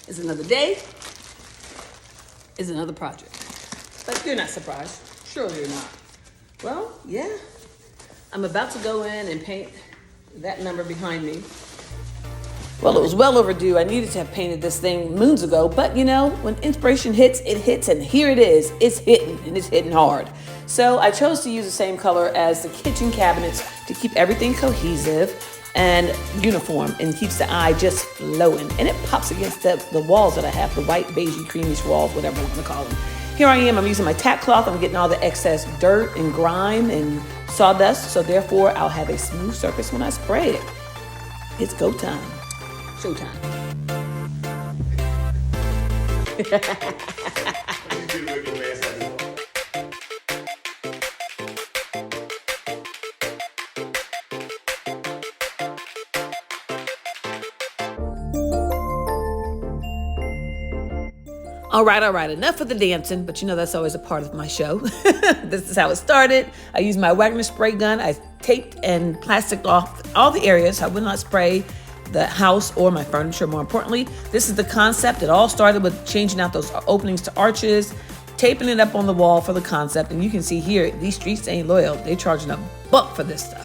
is another day, is another project. But you're not surprised. Surely you're not. Well, yeah. I'm about to go in and paint that number behind me. Well, it was well overdue. I needed to have painted this thing moons ago, but you know, when inspiration hits, it hits, and here it is. It's hitting, and it's hitting hard. So I chose to use the same color as the kitchen cabinets to keep everything cohesive and uniform and keeps the eye just flowing. And it pops against the walls that I have, the white, beigey, creamish walls, whatever you want to call them. Here I am, I'm using my tack cloth. I'm getting all the excess dirt and grime and sawdust, so therefore I'll have a smooth surface when I spray it. It's go time. Showtime. All right, enough of the dancing, but you know that's always a part of my show. This is how it started. I used my Wagner spray gun. I taped and plasticed off all the areas. I would not spray the house or my furniture, more importantly. This is the concept. It all started with changing out those openings to arches, taping it up on the wall for the concept, and you can see here, these streets ain't loyal. They're charging a buck for this stuff.